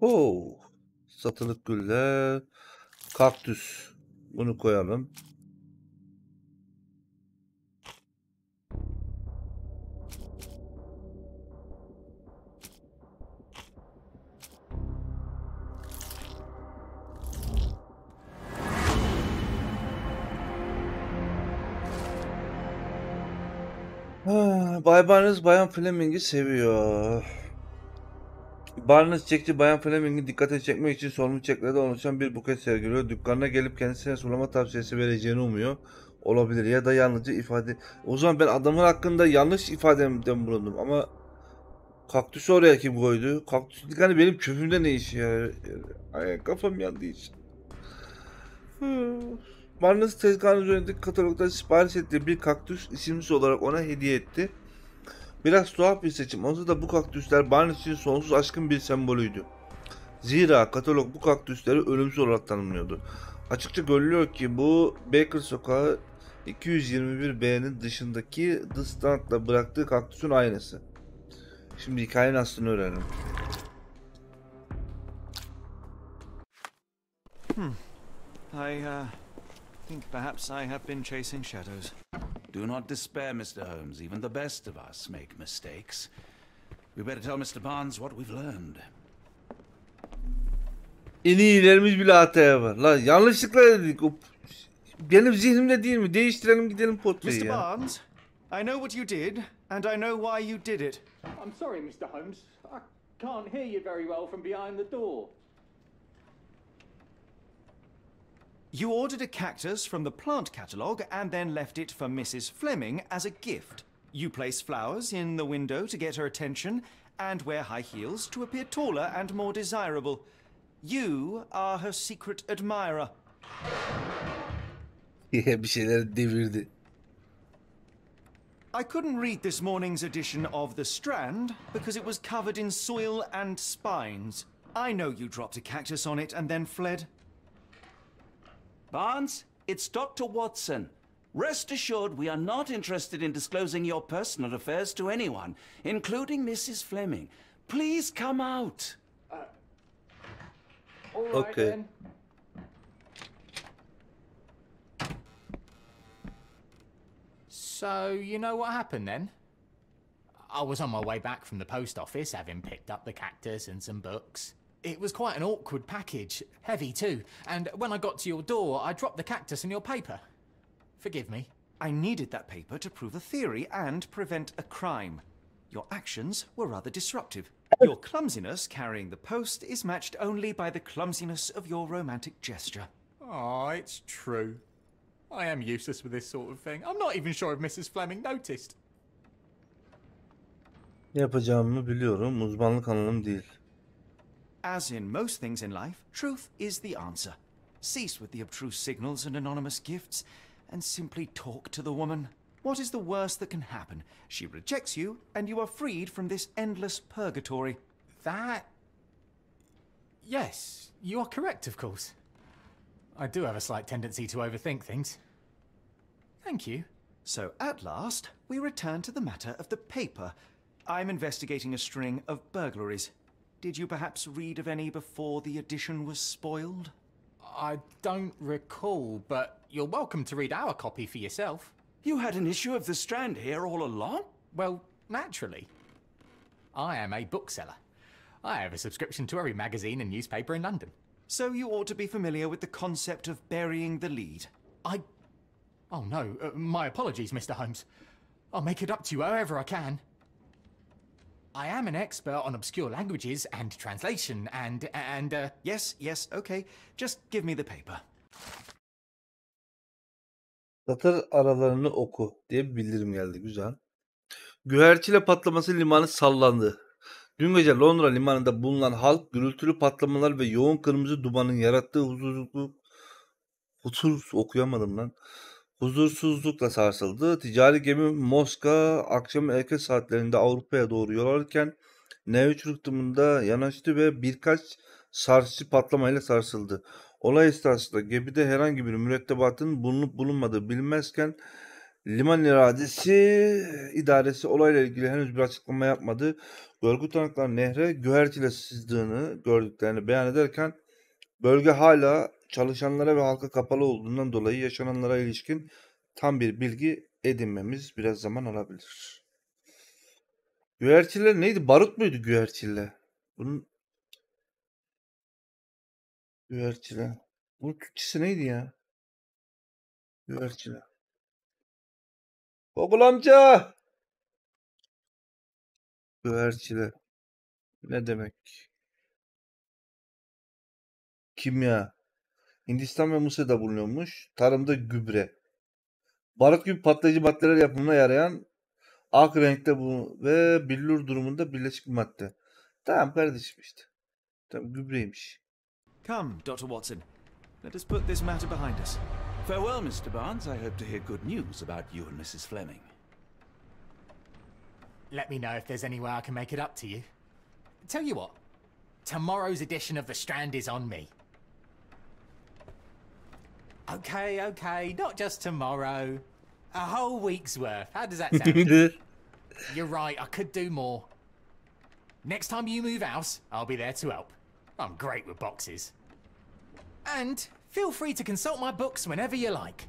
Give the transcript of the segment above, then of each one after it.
Oo, satılık güller, kaktüs. Bunu koyalım. Bay Barnes Bayan Fleming'i seviyor. Barnes çiçekçi Bayan Fleming'in dikkatini çekmek için sorumlu çiçeklerden oluşan bir buket sergiliyor. Dükkanına gelip kendisine sulama tavsiyesi vereceğini umuyor. Olabilir ya da yalnızca ifade. O zaman ben adamın hakkında yanlış ifademden bulundum ama kaktüsü oraya kim koydu? Kaktüs hani benim çöpümde ne işi ya? Ay, kafam yandı hiç. Barnes tezgahın üzerindeki katalogda sipariş ettiği bir kaktüs isimsiz olarak ona hediye etti. Biraz tuhaf bir seçim olsa da bu kaktüsler Barnes için sonsuz aşkın bir sembolüydü. Zira katalog bu kaktüsleri ölümsüz olarak tanımlıyordu. Açıkça görülüyor ki bu Baker Sokağı 221B'nin dışındaki The Stand'la bıraktığı kaktüsün aynısı. Şimdi hikayenin aslını öğrenelim. I think perhaps I have been chasing shadows. Do not despair, Mr. Holmes. Even the best of us make mistakes. We better tell Mr. Barnes what we've learned. En iyilerimiz bile hataya var. Lan yanlışlıkla dedik. Benim zihnimde değil mi? Değiştirelim gidelim potayı Mr. ya. Barnes, I know what you did, and I know why you did it. I'm sorry, Mr. Holmes. I can't hear you very well from behind the door. You ordered a cactus from the plant catalogue and then left it for Mrs. Fleming as a gift. You place flowers in the window to get her attention and wear high heels to appear taller and more desirable. You are her secret admirer. Bir şeyler devirdi. I couldn't read this morning's edition of The Strand because it was covered in soil and spines. I know you dropped a cactus on it and then fled. Barnes, it's Dr. Watson. Rest assured we are not interested in disclosing your personal affairs to anyone, including Mrs. Fleming. Please come out. All right Okay. then. So, you know what happened then? I was on my way back from the post office, having picked up the cactus and some books. It was quite an awkward package, heavy too, and when I got to your door, I dropped the cactus and your paper. Forgive me. I needed that paper to prove a theory and prevent a crime. Your actions were rather disruptive. Your clumsiness carrying the post is matched only by the clumsiness of your romantic gesture. Oh, it's true. I am useless with this sort of thing. I'm not even sure if Mrs. Fleming noticed. Ne yapacağımı biliyorum. Uzmanlık alanım değil. As in most things in life, truth is the answer. Cease with the obtruse signals and anonymous gifts, and simply talk to the woman. What is the worst that can happen? She rejects you, and you are freed from this endless purgatory. That... Yes, you are correct, of course. I do have a slight tendency to overthink things. Thank you. So at last, we return to the matter of the paper. I'm investigating a string of burglaries. Did you perhaps read of any before the edition was spoiled? I don't recall, but you're welcome to read our copy for yourself. You had an issue of The Strand here all along? Well, naturally. I am a bookseller. I have a subscription to every magazine and newspaper in London. So you ought to be familiar with the concept of burying the lead. Oh no, my apologies, Mr. Holmes. I'll make it up to you however I can. I am an expert on obscure languages and translation and Yes, okay. Just give me the paper. Satır aralarını oku diye bir bildirim geldi. Güzel. Güvercile patlaması limanı sallandı. Dün gece Londra limanında bulunan halk gürültülü patlamalar ve yoğun kırmızı dumanın yarattığı huzursuzlukla sarsıldı. Ticari gemi Moska akşam erken saatlerinde Avrupa'ya doğru yol alırken N3 rıhtımında yanaştı ve birkaç sarsıcı patlamayla sarsıldı. Olay esnasında gemide herhangi bir mürettebatın bulunup bulunmadığı bilinmezken Liman idaresi olayla ilgili henüz bir açıklama yapmadı. Görgü tanıkları nehre güvercile sızdığını gördüklerini beyan ederken bölge hala çalışanlara ve halka kapalı olduğundan dolayı yaşananlara ilişkin tam bir bilgi edinmemiz biraz zaman alabilir. Güverciller neydi? Barut muydu güverciller? Bunun güverciller. Bunun Türkçesi neydi ya? Güverciller. Okul amca! Güverciller. Ne demek? Kimya. Hindistan ve Mısır'da bulunuyormuş. Tarımda gübre. Barut gibi patlayıcı maddeler yapımına yarayan ak renkte bu ve billur durumunda birleşik bir madde. Tamam kardeşim işte. Tamam gübreymiş. Come, Dr. Watson. Let us put this matter behind us. Farewell, Mr. Barnes. I hope to hear good news about you and Mrs. Fleming. Let me know if there's any way I can make it up to you. Tell you what, tomorrow's edition of The Strand is on me. Okay, not just tomorrow. A whole week's worth. How does that sound? You're right, I could do more. Next time you move house, I'll be there to help. I'm great with boxes. And feel free to consult my books whenever you like.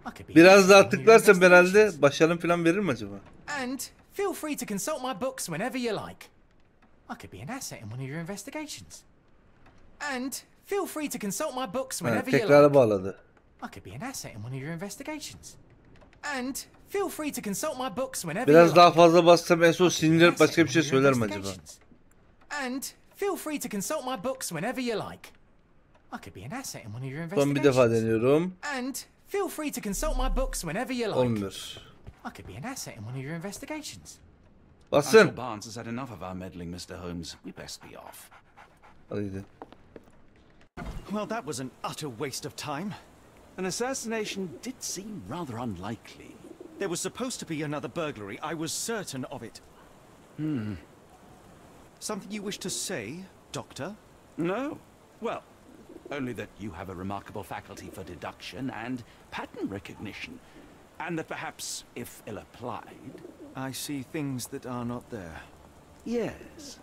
I could be Biraz daha interested in your tıklarsam herhalde investigations. başarım falan verir mi acaba? And feel free to consult my books whenever you like. I could be an asset in one of your investigations. And feel free to consult my books Ha, whenever you tekrara like. bağladı. I could be an asset in one of your investigations. And feel free to consult my books whenever Biraz you daha like. fazla bassam en son I could be an sinirlenip asset başka in bir şey one of your söyler mi acaba? investigations. And feel free to consult my books whenever you like. I could be an asset in one of your Son bir defa investigations. deniyorum. And feel free to consult my books whenever you like. Olmuyor. I could be an asset in one of your investigations. Marshal Basın. Barnes has had enough of our meddling, Mr. Holmes. We best be off. Hadi gidelim. Well, that was an utter waste of time. An assassination did seem rather unlikely. There was supposed to be another burglary. I was certain of it. Something you wish to say, Doctor? No? Well, only that you have a remarkable faculty for deduction and pattern recognition. And that perhaps, if ill-applied... I see things that are not there. Yes.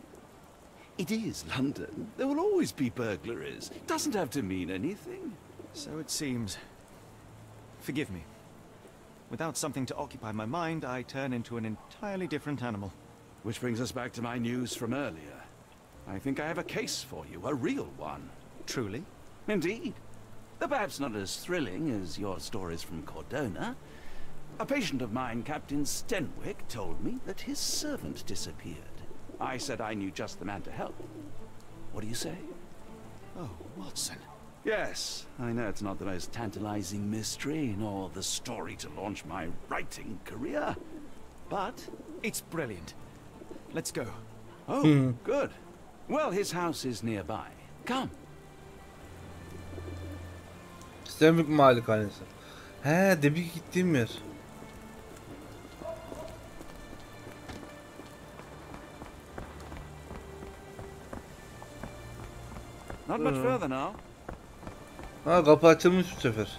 It is London. There will always be burglaries. It doesn't have to mean anything. So it seems. Forgive me. Without something to occupy my mind, I turn into an entirely different animal. Which brings us back to my news from earlier. I think I have a case for you, a real one. Truly? Indeed. Though perhaps not as thrilling as your stories from Cordona. A patient of mine, Captain Stenwick, told me that his servant disappeared. I said I knew just the man to help. What do you say? Oh, Watson. Yes, I know it's not the most tantalizing mystery, nor the story to launch my writing career. But... It's brilliant. Let's go. Oh, good. Well, his house is nearby. Come. Stenwick malikanesi. He, demin gittiğim yer. Not much further now. Ha, kapı açılmış bu sefer.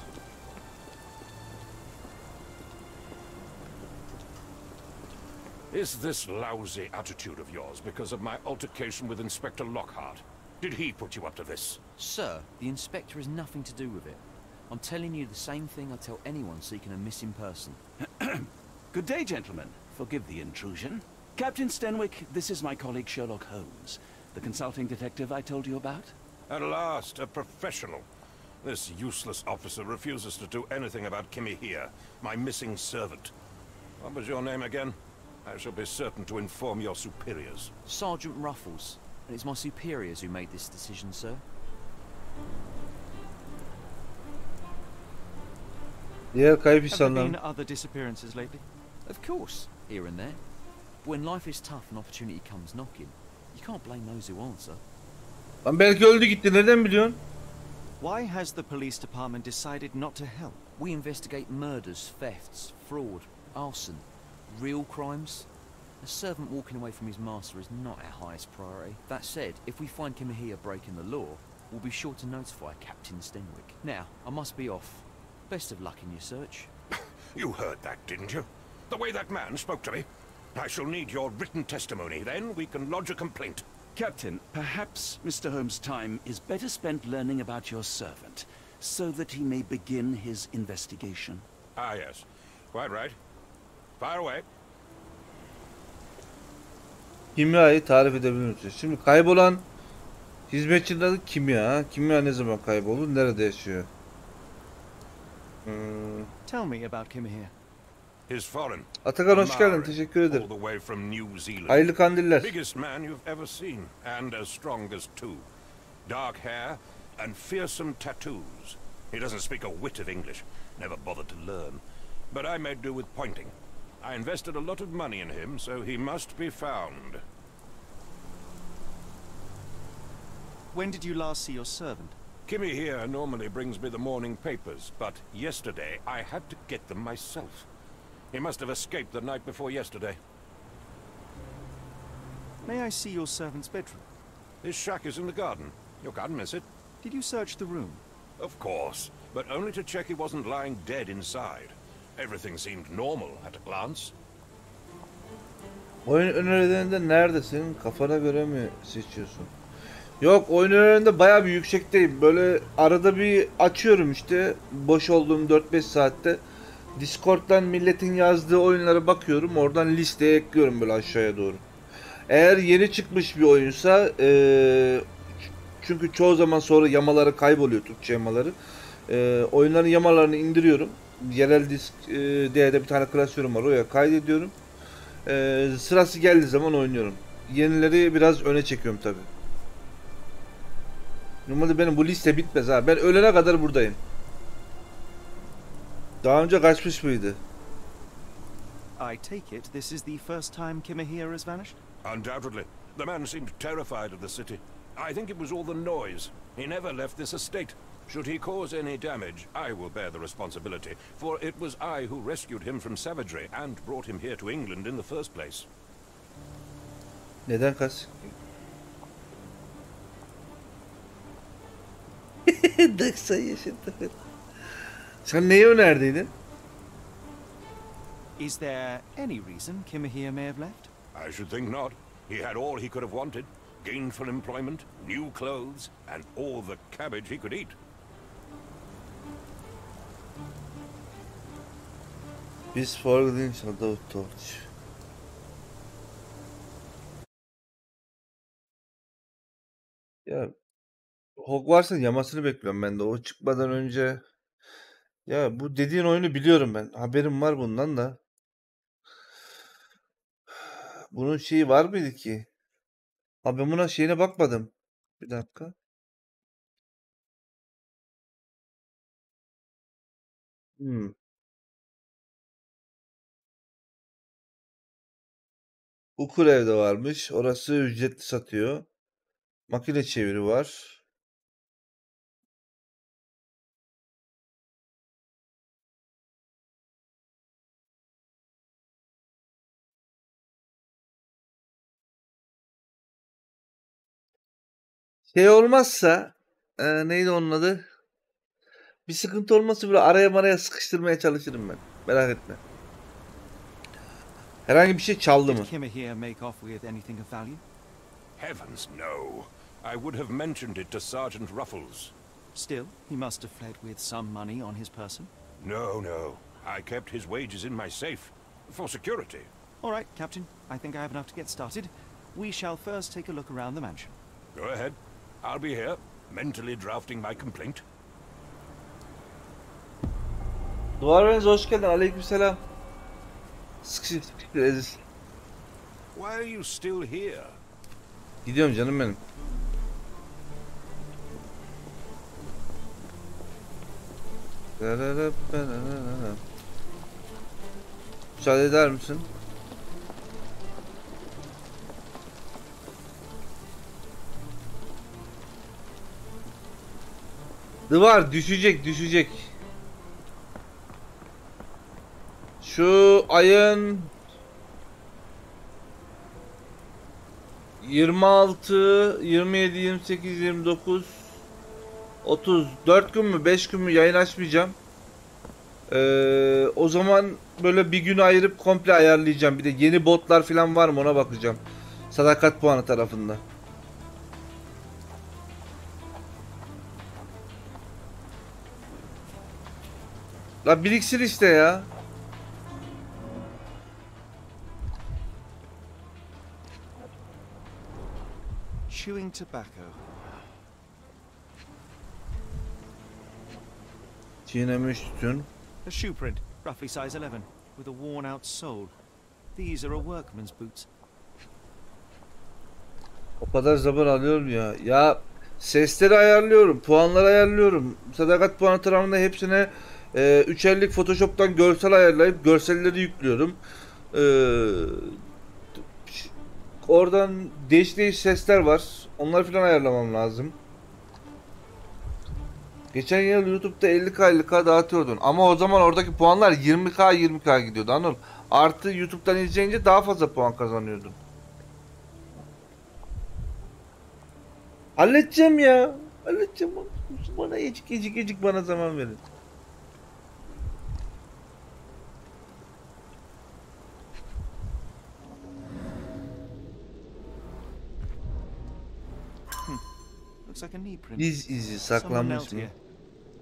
Is this lousy attitude of yours because of my altercation with Inspector Lockhart? Did he put you up to this? Sir, the inspector has nothing to do with it. I'm telling you the same thing I tell anyone seeking a missing person. Good day, gentlemen. Forgive the intrusion. Captain Stenwick, this is my colleague Sherlock Holmes, the consulting detective I told you about. At last, a professional. This useless officer refuses to do anything about Kimmy here, my missing servant. What was your name again? I shall be certain to inform your superiors. Sergeant Ruffles, and it's my superiors who made this decision, sir. Diğer kayıp Have there been insanlar. other disappearances lately? Of course, here and there. But when life is tough and opportunity comes knocking, you can't blame those who answer. Lan belki öldü gitti. Nereden biliyorsun? Why has the police department decided not to help? We investigate murders, thefts, fraud, arson, real crimes. A servant walking away from his master is not our highest priority. That said, if we find Kimahia breaking the law, we'll be sure to notify Captain Stenwick. Now, I must be off. Best of luck in your search. You heard that, didn't you? The way that man spoke to me. I shall need your written testimony. Then we can lodge a complaint. Captain, perhaps Mr. Holmes' time is better spent learning about your servant, so that he may begin his investigation. Ah, yes. Quite right. Fire away. Kimyayı tarif edebilir misiniz? Şimdi kaybolan hizmetçinin adı Kimya. Kimya ne zaman kayboldu? Nerede yaşıyor? Tell me about Kimahir. He's foreign. Atakan hoş geldin. Maori, Teşekkür ederim. all the way from New Zealand. Hayırlı kandiller. Biggest man you've ever seen, and as strong as two. Dark hair and fearsome tattoos. He doesn't speak a whit of English. Never bothered to learn. But I made do with pointing. I invested a lot of money in him, so he must be found. When did you last see your servant? Kimmy here normally brings me the morning papers, but yesterday I had to get them myself. He must have escaped the night before yesterday. May I see your servant's bedroom? His shack is in the garden. You can't miss it. Did you search the room? Of course, but only to check he wasn't lying dead inside. Everything seemed normal at a glance. Oyun önerilerinde neredesin? Kafana göre mi seçiyorsun? Yok, oyun önerilerinde bayağı bir yüksekteyim. Böyle arada bir açıyorum işte. Boş olduğum 4-5 saatte. Discord'dan milletin yazdığı oyunlara bakıyorum. Oradan listeye ekliyorum böyle aşağıya doğru. Eğer yeni çıkmış bir oyunsa çünkü çoğu zaman sonra yamaları kayboluyor, Türkçe yamaları. Oyunların yamalarını indiriyorum. Yerel disk D'de bir tane klasörüm var, oraya kaydediyorum. Sırası geldiği zaman oynuyorum. Yenileri biraz öne çekiyorum tabi. Normalde benim bu liste bitmez ha. Ben ölene kadar buradayım. Daha önce kaçmış mıydı? I take it this is the first time Kimahir has vanished? Undoubtedly. The man seemed terrified of the city. I think it was all the noise. He never left this estate. Should he cause any damage, I will bear the responsibility, for it was I who rescued him from savagery and brought him here to England in the first place. Neden kaç? 90 yaşında. Sen neyi önerdiydin? Is there any reason Kimahir may have left? I should think not. He had all he could have wanted. Gainful employment, new clothes, and all the cabbage he could eat. Biz forwarding shadow torch. Ya Hogwarts'ın yamasını bekliyorum ben de. O çıkmadan önce. Ya bu dediğin oyunu biliyorum ben. Haberim var bundan da. Bunun şeyi var mıydı ki? Abi ben buna şeyine bakmadım. Bir dakika. Ukulev'de varmış. Orası ücretli satıyor. Makine çeviri var. Şey olmazsa neydi onun adı? Bir sıkıntı olmazsa böyle araya maraya sıkıştırmaya çalışırım ben. Merak etme. Herhangi bir şey çaldı mı? Did Kimahir make off with anything of value? Heavens, no. I would have mentioned it to Sergeant Ruffles. Still, he must have fled with some money on his person. No, no. I kept his wages in my safe. For security. All right, Captain. I think I have enough to get started. We shall first take a look around the mansion. Go ahead. I'll be here, mentally drafting my complaint. Duvarınız hoş geldin. Aleykümselam. Sıkıştır Aziz. Why are you still here? Gidiyorum canım benim. Müsaade eder misin? Duvar düşecek. Şu ayın 26, 27, 28, 29, 30, 4 gün mü 5 gün mü yayın açmayacağım. O zaman böyle bir gün ayırıp komple ayarlayacağım. Bir de yeni botlar falan var mı ona bakacağım. Sadakat puanı tarafında. La biriksin işte ya. Chewing tobacco. Çiğnemiş tütün. A shoe print, roughly size 11, with a worn-out sole. These are a workman's boots. O kadar zaman alıyorum ya. Ya sesleri ayarlıyorum, puanları ayarlıyorum. Sadakat puanı tarafında hepsine 3'erlik Photoshop'tan görsel ayarlayıp görselleri yüklüyorum. Oradan değişik sesler var. Onları falan ayarlamam lazım. Geçen yıl YouTube'da 50K 50K dağıtıyordun. Ama o zaman oradaki puanlar 20K 20K gidiyordu. Anladın mı? Artı YouTube'dan izleyince daha fazla puan kazanıyordun. Halledeceğim ya. Halledeceğim. Bana ecik bana zaman verin. Looks like a knee print. Diz izi Someone saklanmış knelt mı? here.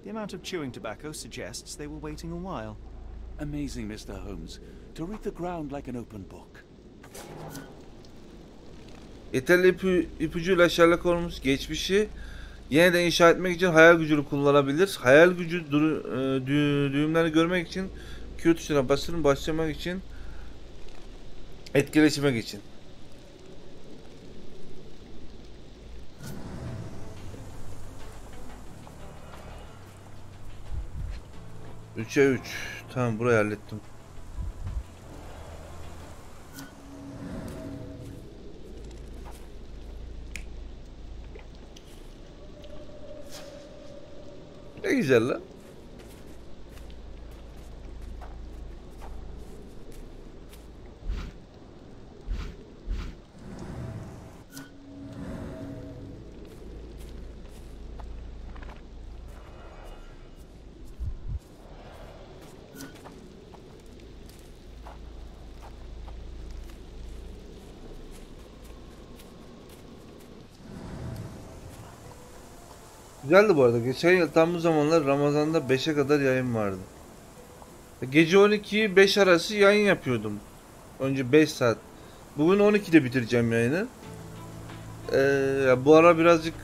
The amount of chewing tobacco suggests they were waiting a while. Amazing, Mr. Holmes. To read the ground like an open book. Yeterli ipucuyla Sherlock Holmes geçmişi yeniden inşa etmek için hayal gücünü kullanabilir. Hayal gücü düğümlerini görmek için Q tuşuna basın, başlamak için, etkileşmek için. 3'e 3. Tamam, burayı hallettim. Ne güzel lan. Güzeldi bu arada. Geçen yıl tam bu zamanlar Ramazan'da 5'e kadar yayın vardı. Gece 12'yi 5 arası yayın yapıyordum. Önce 5 saat. Bugün 12'de bitireceğim yayını. Bu ara birazcık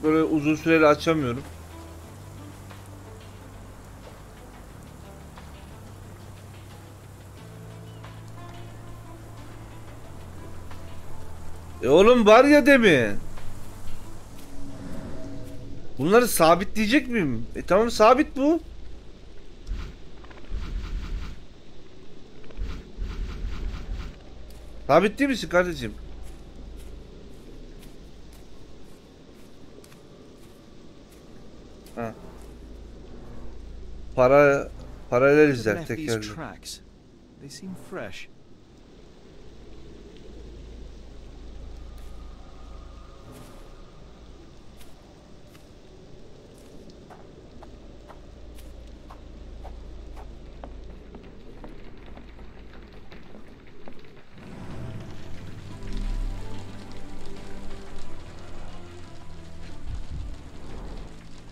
böyle uzun süreli açamıyorum. Oğlum var ya demin. Bunları sabitleyecek miyim? Tamam, sabit bu. Sabit değil misin kardeşim? Ha. Paralel izler Left these tekrar. tracks. They seem fresh.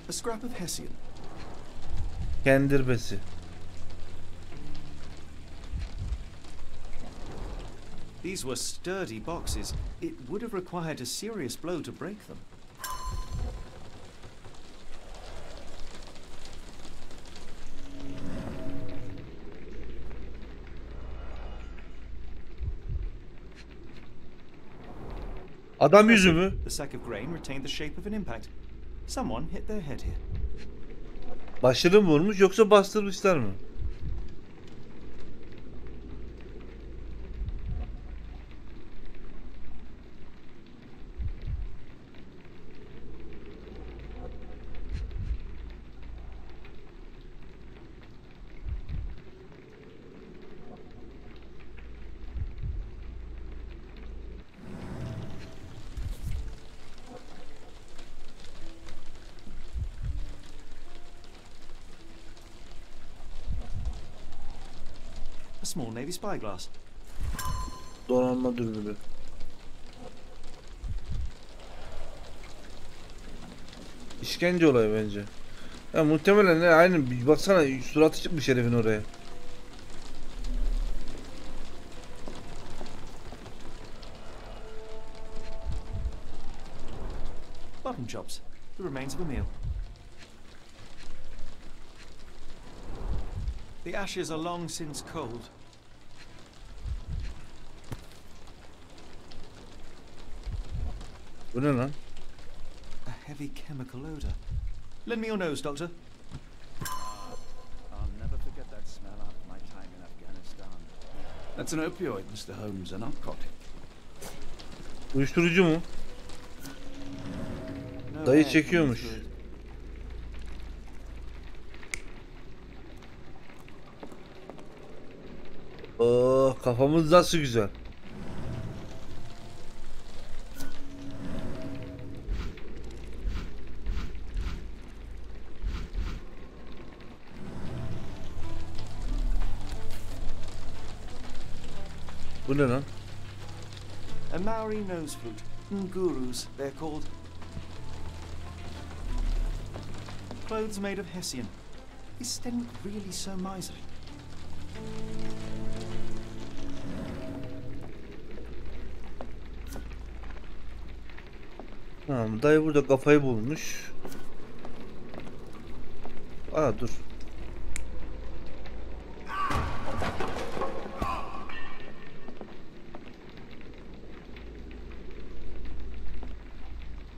A scrap of Hessian. Kendirbesi. These were sturdy boxes. It would have required a serious blow to break them. Adam yüzü mü? The sack of grain retained the shape of an impact. Someone hit their head here. Başını mı vurmuş yoksa bastırmışlar mı? A small navy spyglass. Donanma dürbünü. İşkence olayı bence. Ya muhtemelen ne aynı bir baksana suratı çıkmış herifin oraya. Button chops. The remains of a meal. The ashes are long since cold. Bu ne lan? A heavy chemical odor. Lend me your nose, Doctor. I'll never forget that smell after my time in Afghanistan. That's an opioid, Mr. Holmes, a narcotic. Uyuşturucu mu? No Dayı air çekiyormuş. coming through it. Oh, kafamız nasıl güzel. Bu ne lan? A Maori nose flute. Ngurus, they're called. Clothes made of hessian. Is Stenwick really so miserly? Tamam, dayı burada kafayı bulmuş. Aa dur.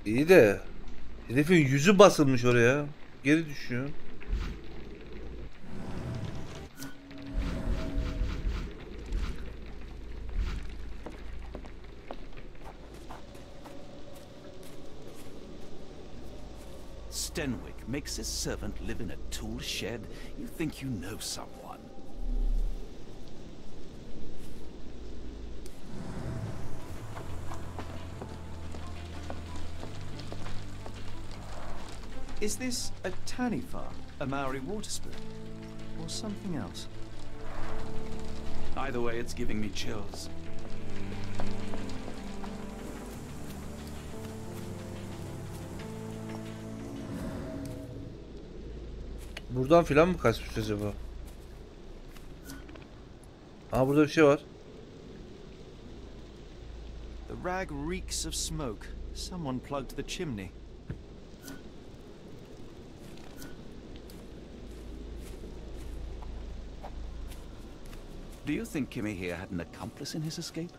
İyi de herifin yüzü basılmış oraya. Geri düşüyor. Stenwick makes his servant live in a tool shed. You think you know someone. Is this a taniwha, a Maori water spirit, or something else? Either way, it's giving me chills. Buradan filan mı kaçmış acaba? Aa burada bir şey var. The rag reeks of smoke. Someone plugged the chimney. Do you think Kimmy here had an accomplice in his escape?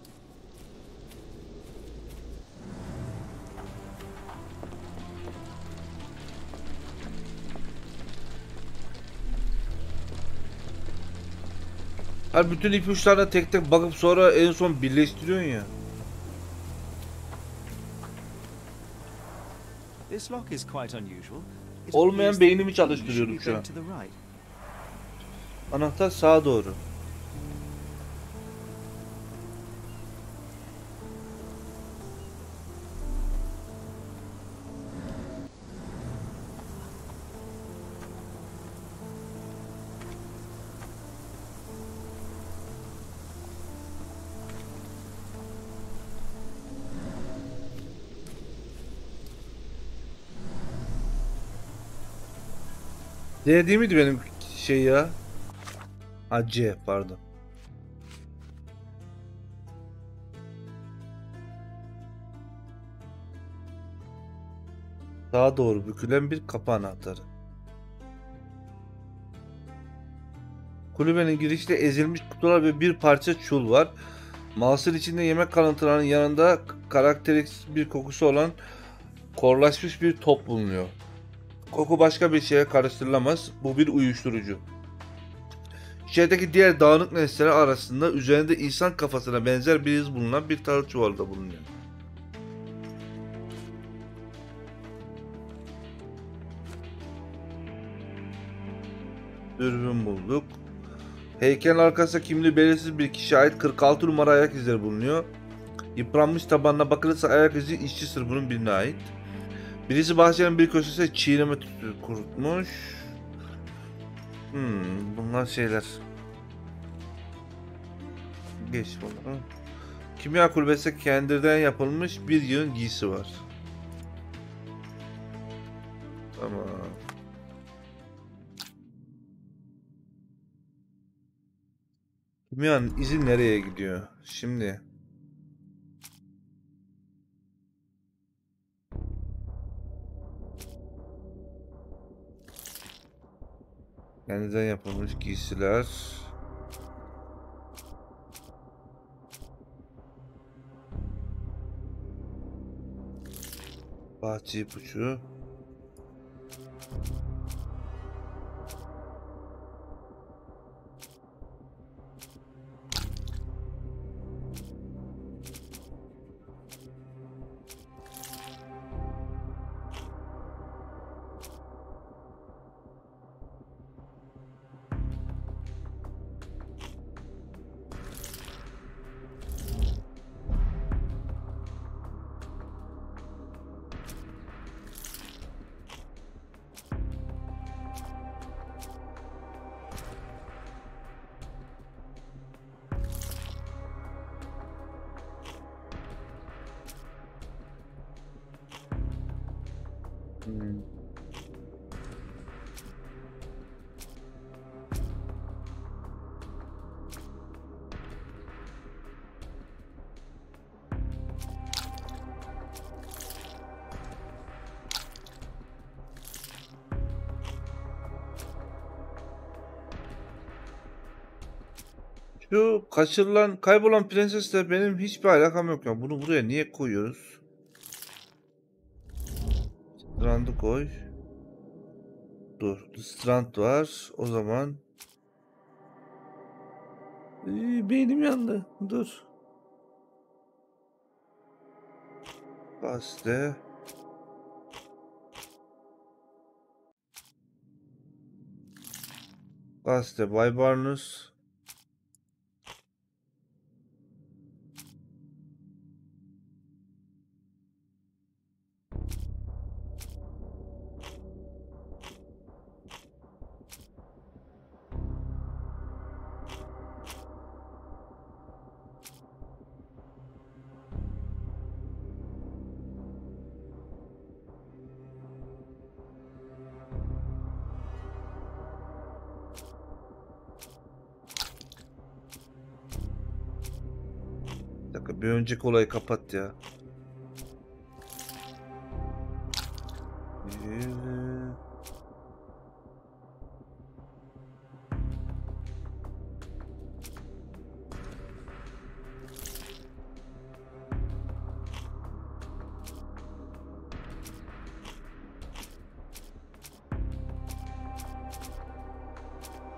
Her bütün ipuçlarına tek tek bakıp sonra en son birleştiriyorsun ya. This lock is quite unusual. It Olmayan appears beynimi that you çalıştırıyorum should şu go an. to the right. Anahtar sağa doğru. D değil miydi benim şey ya? Ha C pardon. Sağa doğru bükülen bir kapı anahtarı. Kulübenin girişte ezilmiş kutular ve bir parça çul var. Mouse'un içinde yemek kalıntılarının yanında karakteristik bir kokusu olan korlaşmış bir top bulunuyor. Koku başka bir şeye karıştırılamaz. Bu bir uyuşturucu. İçerideki diğer dağınık nesneler arasında üzerinde insan kafasına benzer bir iz bulunan bir tahıl çuvalı da bulunuyor. Dürbün bulduk. Heykelin arkasında kimliği belirsiz bir kişiye ait 46 numara ayak izleri bulunuyor. Yıpranmış tabanına bakılırsa ayak izi işçi sınıfının birine ait. Birisi bahçenin bir köşesine çiğneme tütü kurutmuş. Bunlar şeyler. Geç bakalım. Kimya kulübesi kendinden yapılmış bir yığın giysi var. Tamam. Kimyanın izi nereye gidiyor? Şimdi. Kendinden yapılmış giysiler. Bahçe ipucu. Şu kaçırılan, kaybolan prensesle benim hiçbir alakam yok ya. Bunu buraya niye koyuyoruz? Strand'ı koy. Dur. Strand var. O zaman. Beynim yandı. Dur. Gazete. Gazete. Bay Barnes. Bir dakika, bir önceki olayı kapat ya.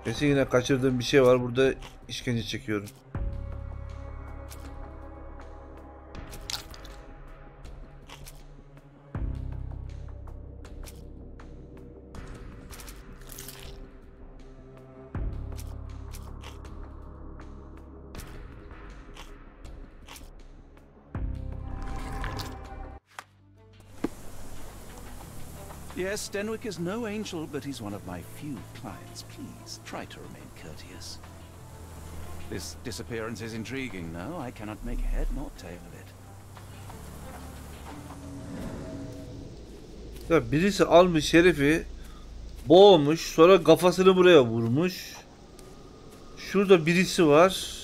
Kesin yine kaçırdığım bir şey var. Burada işkence çekiyorum. Yes, Stenwick is no angel, but he's one of my few clients. Please, try to remain courteous. This disappearance is intriguing, no? I cannot make head nor tail of it. Ya birisi almış herifi, boğmuş, sonra kafasını buraya vurmuş. Şurada birisi var.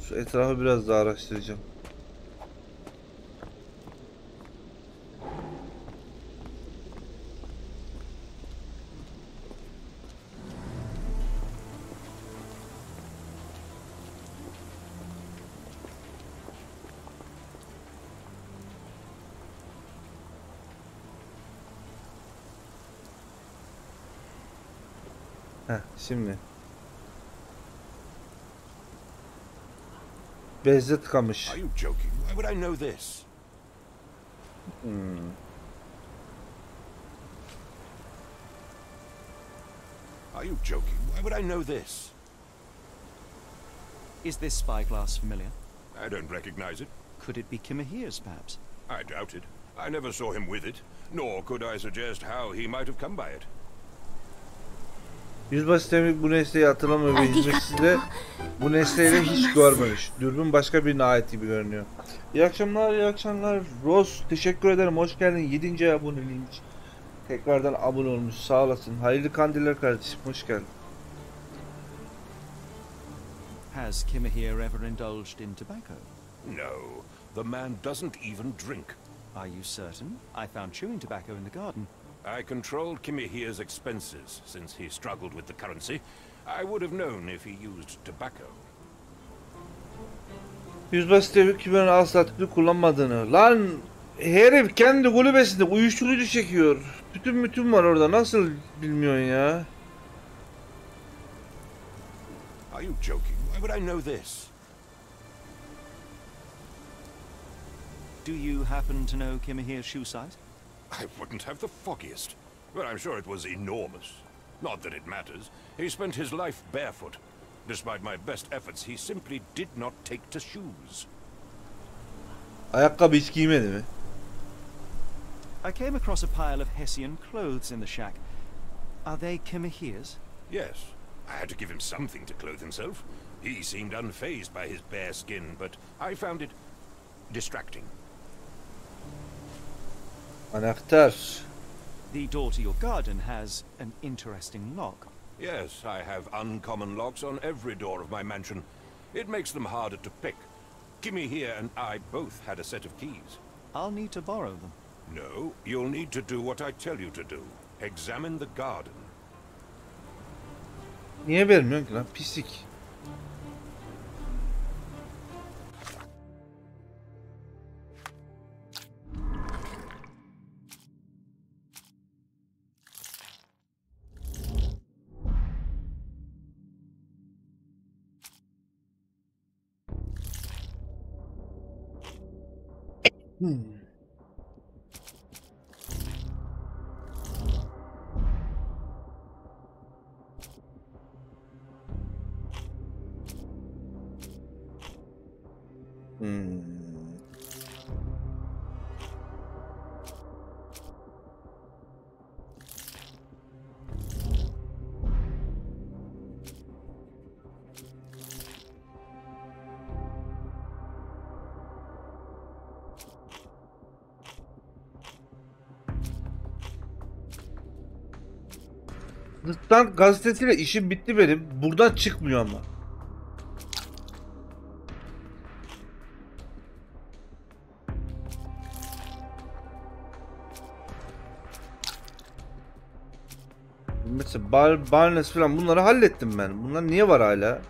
Şu etrafı biraz daha araştıracağım. Şimdi. Bezde tıkamış. Are you joking? Why would I know this? Are you joking? Why would I know this? Is this spyglass familiar? I don't recognize it. Could it be Kimahir's, perhaps? I doubt it. I never saw him with it, nor could I suggest how he might have come by it. Yüzbaşı Temik bu nesneyi hatırlamıyor ve hizmetçisi de bu nesneyle hiç görmemiş. Dürbün başka birine ait gibi görünüyor. İyi akşamlar, iyi akşamlar. Rose, teşekkür ederim. Hoş geldin. 7. aboneliğin için. Tekrardan abone olmuş. Sağ olasın. Hayırlı kandiller kardeşim. Hoş geldin. Has Kimmy here ever indulged in tobacco? No, the man doesn't even drink. Are you certain? I found chewing tobacco in the garden. I controlled Kimmy here's expenses since he struggled with the currency. I would have known if he used tobacco. Yüzbaşı Temik kimin asla tüplü kullanmadığını. Lan herif kendi kulübesinde uyuşturucu çekiyor. Bütün var orada. Nasıl bilmiyorsun ya? Are you joking? Why would I know this? Do you happen to know Kimmy here's shoe size? I wouldn't have the foggiest. But I'm sure it was enormous. Not that it matters. He spent his life barefoot. Despite my best efforts, he simply did not take to shoes. Ayakkabı hiç giymedi mi? I came across a pile of Hessian clothes in the shack. Are they Kimmy here's? Yes, I had to give him something to clothe himself. He seemed unfazed by his bare skin, but I found it distracting. Anahtar. The door to your garden has an interesting lock. Yes, I have uncommon locks on every door of my mansion. It makes them harder to pick. Kimmy here and I both had a set of keys. I'll need to borrow them. No, you'll need to do what I tell you to do. Examine the garden. Niye vermiyorsun ki lan? Pislik. Dıştan gazetesiyle işim bitti benim. Buradan çıkmıyor ama. Mesela Barnes falan bunları hallettim ben. Bunlar niye var hala?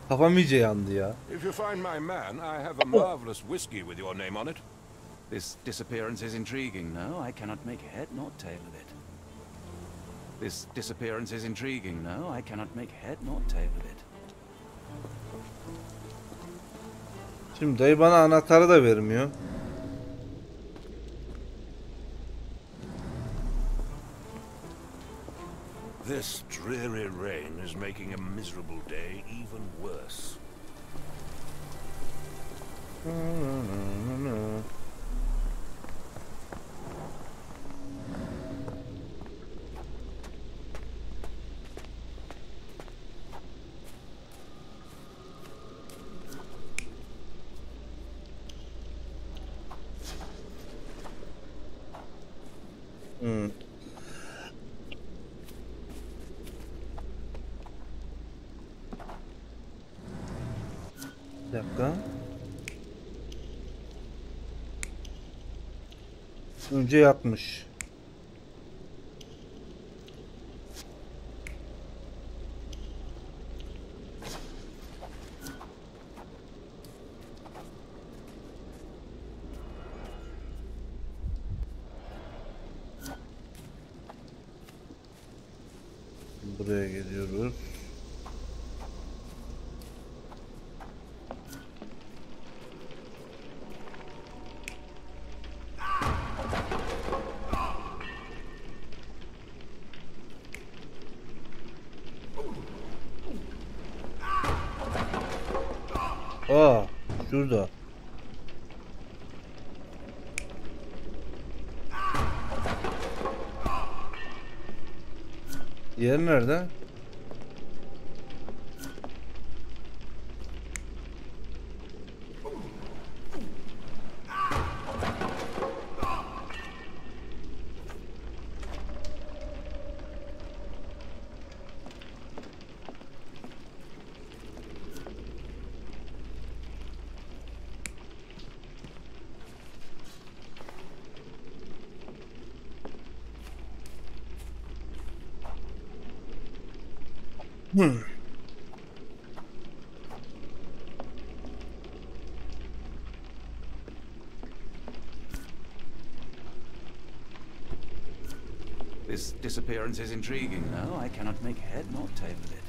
Kafam iyice yandı ya. If you find my man, I have a marvelous whiskey with your name on it. This disappearance is intriguing, no? I cannot make head nor tail of it. This disappearance is intriguing, no? I cannot make head nor tail of it. Şimdi dayı bana anahtarı da vermiyor. This dreary rain is making a miserable day even worse. Bir dakika. Önce yatmış. Buraya geliyoruz. Aa, şurada. Yer nerede? This disappearance is intriguing, though. I cannot make head nor tail of it.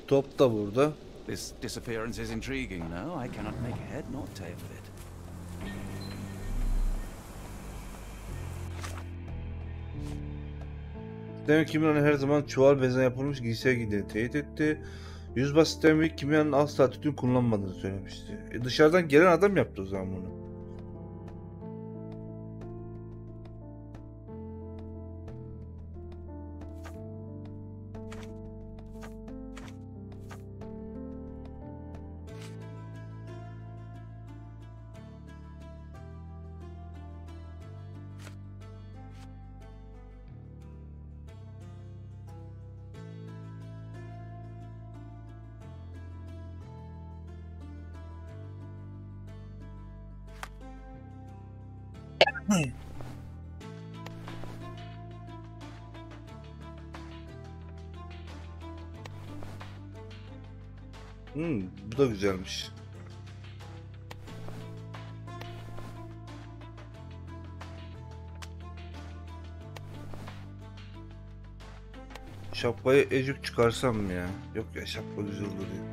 Top da burada. This disappearance is intriguing, though. I cannot make head nor tail of it. Demek kimyanın her zaman çuval bezden yapılmış giysiye giydiğini teyit etti. Yüzbaşı sistemi kimyanın asla tütün kullanmadığını söylemişti. Dışarıdan gelen adam yaptı o zaman bunu. Bu da güzelmiş. Şapkayı ecik çıkarsam mı ya? Yok ya, şapka güzel duruyor.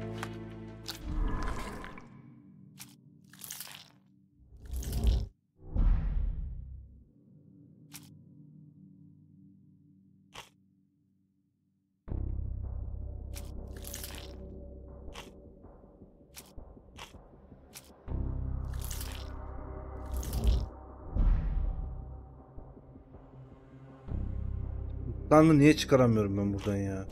Lan niye çıkaramıyorum ben buradan ya?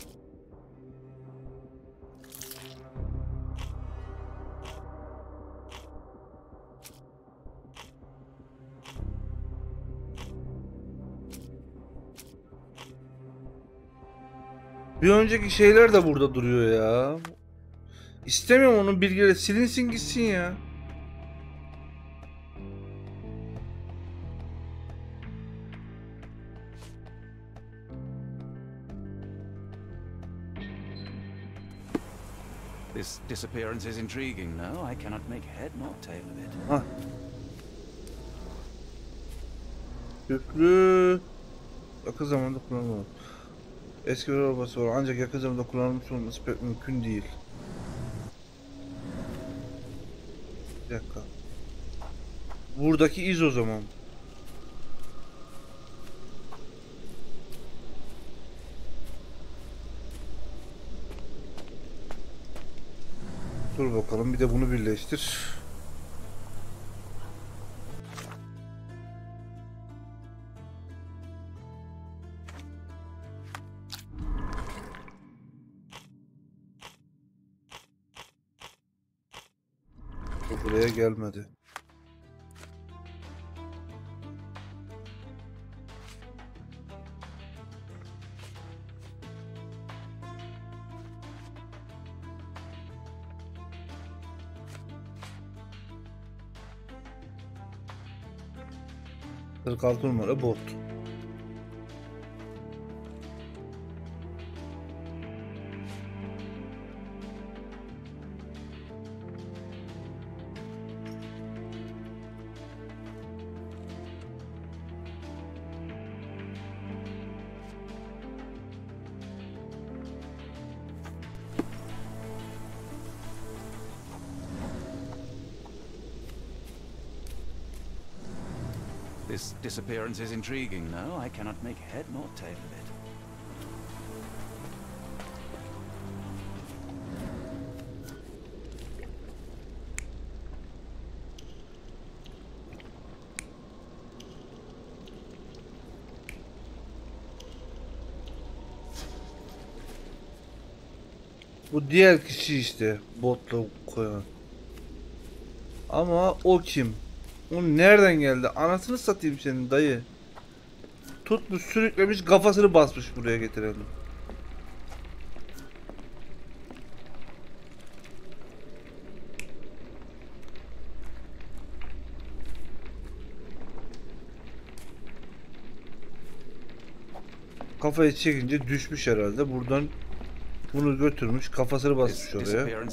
Bir önceki şeyler de burada duruyor ya. İstemiyorum onun bilgileri, silinsin gitsin ya. This disappearance is intriguing, though. I cannot make head nor tail of it. Hah. Köprü yakın zamanda kullanılmadı. Eski bir arabası var ancak yakın zamanda kullanılmış olması pek mümkün değil. Bir dakika. Buradaki iz o zaman. Dur bakalım, bir de bunu birleştir. Bu buraya gelmedi. Altı numara bot. This disappearance is intriguing, no? I cannot make head nor tail of it. Bu diğer kişi işte botla koyan. Ama o kim? O nereden geldi? Anasını satayım senin dayı. Tutmuş sürüklemiş kafasını basmış buraya getirelim. Kafayı çekince düşmüş herhalde. Buradan bunu götürmüş, kafasını basmış oraya.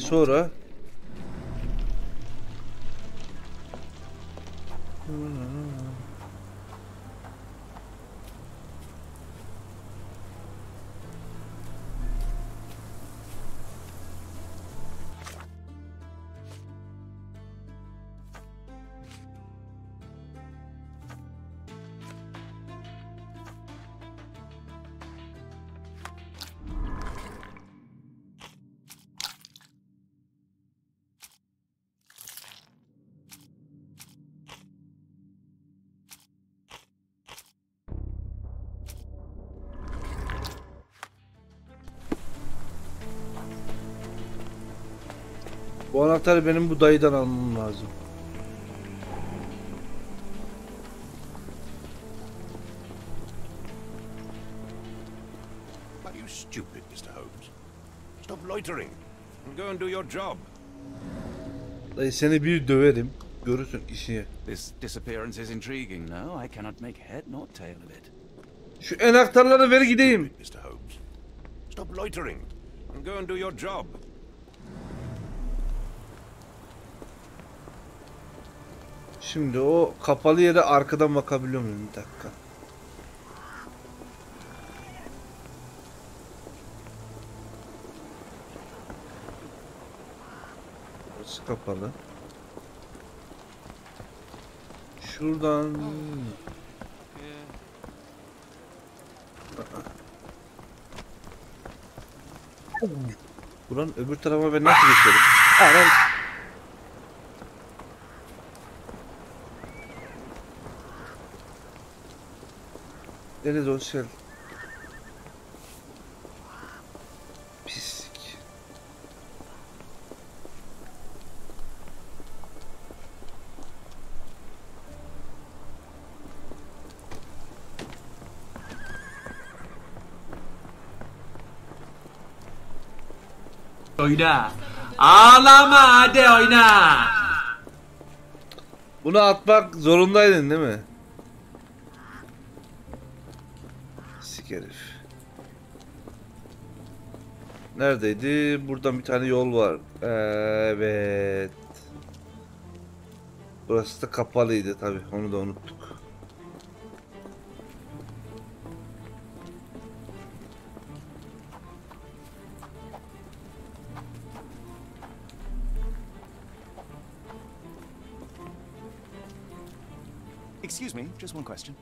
Sonra bu anahtarı benim bu dayıdan almam lazım. Are you stupid, Mr. Holmes? Stop loitering and go and do your job. Dayı seni bir döverim. Görürsün işini. This disappearance is intriguing, no? I cannot make head nor tail of it. Şu anahtarları ver gideyim. Mr. Holmes, stop loitering and go and do your job. Şimdi o kapalı yere arkadan bakabiliyor muyum? Bir dakika. Burası kapalı. Şuradan. Buranın öbür tarafa ben nasıl geçerim? Anan. Deniz hoş geldin. Pislik. Oyna. Ağlama hadi oyna. Bunu atmak zorundaydın değil mi? Sik herif. Neredeydi? Buradan bir tane yol var. Evet. Burası da kapalıydı tabi. Onu da unuttuk. Excuse me, just one question.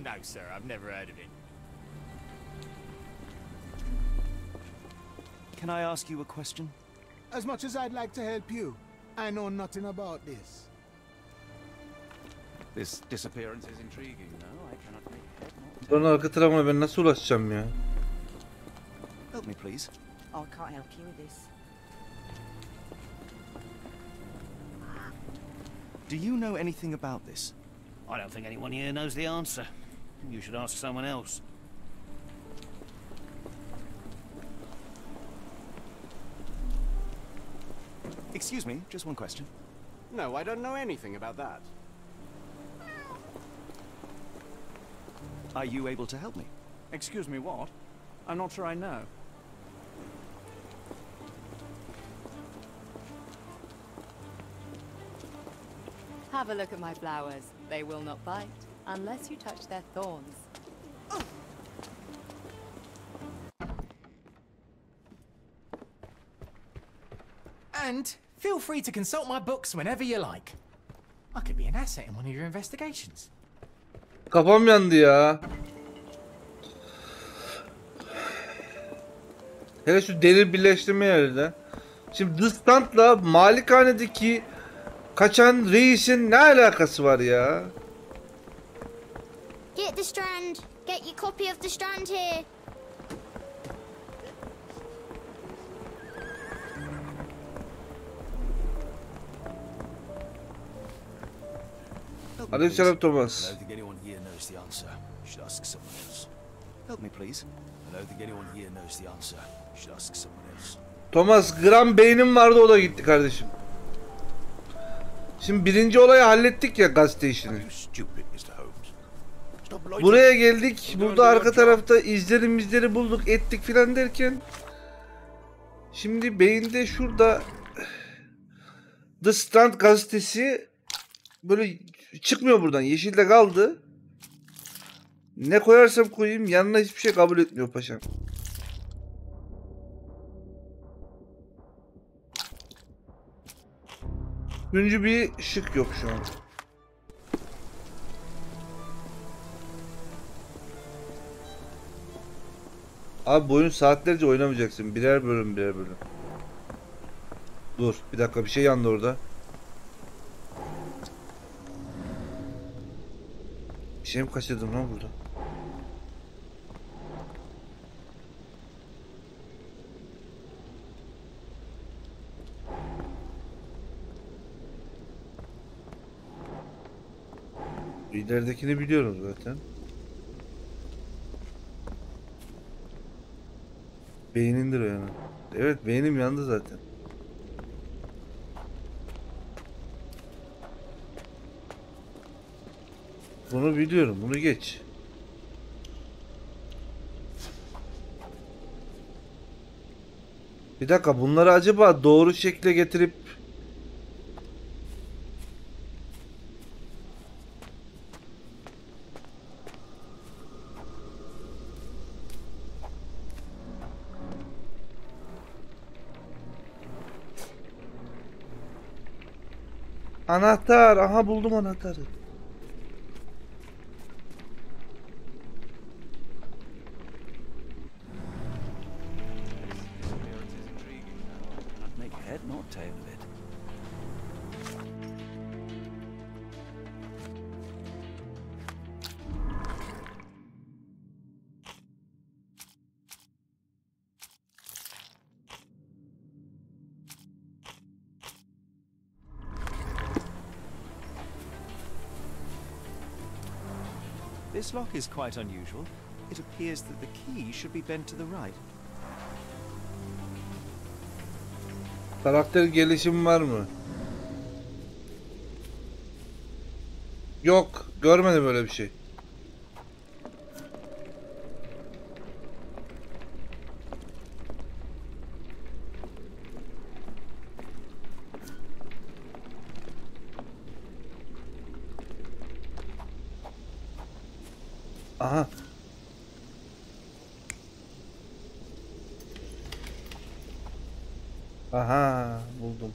No, sir, I've never heard of it. Can I ask you a question? As much as I'd like to help you, I know nothing about this. This disappearance is intriguing, no? I cannot make head nor tail. Buranın arka tarafına ben nasıl ulaşacağım ya? Help me, please. I can't help you with this. Do you know anything about this? I don't think anyone here knows the answer. You should ask someone else. Excuse me, just one question. No, I don't know anything about that. Are you able to help me? Excuse me, what? I'm not sure I know. Have a look at my flowers. They will not bite unless you touch their thorns. And feel free to consult my books whenever you like. I could be an asset in one of your investigations. Kafam yandı ya. Hele şu delil birleştirme yerinde. Şimdi The Stand'la malikanedeki kaçan reisin ne alakası var ya? Get the strand. Get your copy of the strand here. Aleykümselam Thomas. I don't think anyone here knows the answer. You should ask someone else. Help me, please. I don't think anyone here knows the answer. You should ask someone else. Thomas, gram beynim vardı, o da gitti kardeşim. Şimdi birinci olayı hallettik ya, gazete işini. Buraya geldik, burada arka tarafta izleri bulduk, ettik filan derken şimdi beyinde şurada The Stand gazetesi böyle çıkmıyor buradan, yeşilde kaldı. Ne koyarsam koyayım yanına hiçbir şey kabul etmiyor paşam. Üçüncü bir şık yok şu an. Abi bu oyunu saatlerce oynamayacaksın. Birer bölüm. Dur bir dakika, bir şey yandı orada. Bir şey mi kaçırdım lan burada? İleridekini biliyorum zaten. Beynindir o yani. Evet, beynim yandı zaten. Bunu biliyorum, bunu geç. Bir dakika, bunları acaba doğru şekle getirip anahtar, aha buldum anahtarı. Make head nor tail of it. This lock is quite unusual. It appears that the key should be bent to the right. Karakter gelişimi var mı? Yok, görmedim böyle bir şey. Aha. Aha, buldum.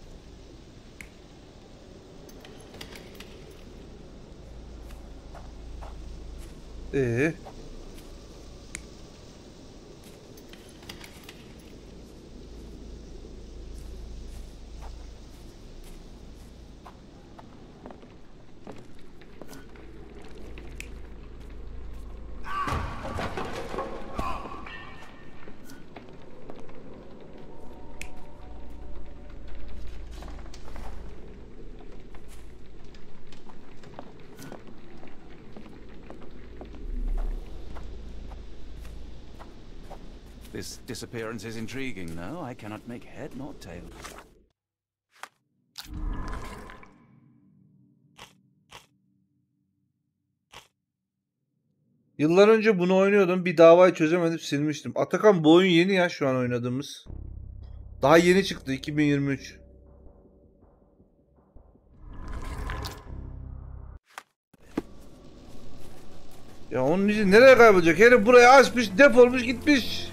This disappearance is intriguing, no? I cannot make head nor tail. Yıllar önce bunu oynuyordum. Bir davayı çözemedim, silmiştim. Atakan, bu oyun yeni ya, şu an oynadığımız. Daha yeni çıktı, 2023. Ya onun için nereye kaybolacak? Herif buraya açmış, defolmuş gitmiş.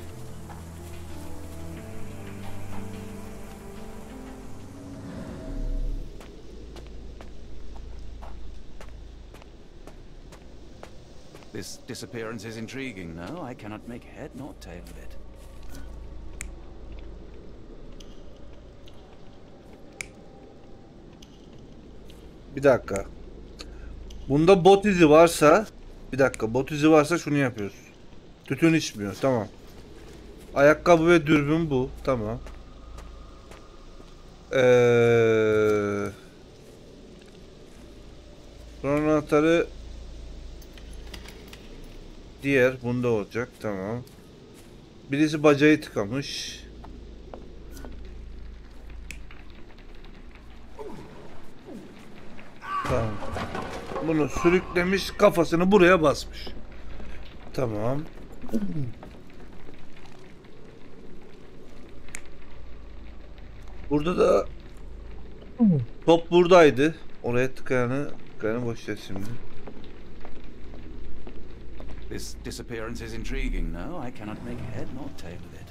This disappearance is intriguing. No, I cannot make head nor tail of it. Bir dakika. Bunda bot izi varsa, bir dakika, bot izi varsa şunu yapıyoruz. Tütün içmiyor, tamam. Ayakkabı ve dürbün bu, tamam. Sonra anahtarı diğer bunda olacak, tamam. Birisi bacağı tıkamış. Tamam. Bunu sürüklemiş, kafasını buraya basmış. Tamam. Burada da top buradaydı. Oraya tıkayanı boş ver şimdi. This disappearance is intriguing. No, I cannot make head nor tail of it.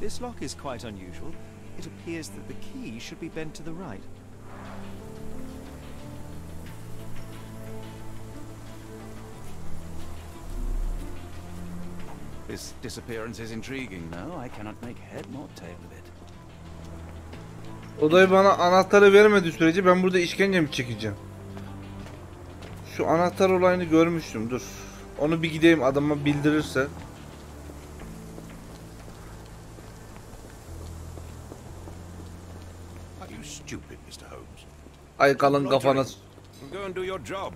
This lock is quite unusual. It appears that the key should be bent to the right. This disappearance is intriguing. No, I cannot make head nor tail of it. Odayı bana anahtarı vermediği sürece ben burada işkence mi çekeceğim? Şu anahtar olayını görmüştüm, dur. Onu bir gideyim, adama bildirirse. Are you stupid, Mr. Holmes? Ay kalın kafana. Go and do your job.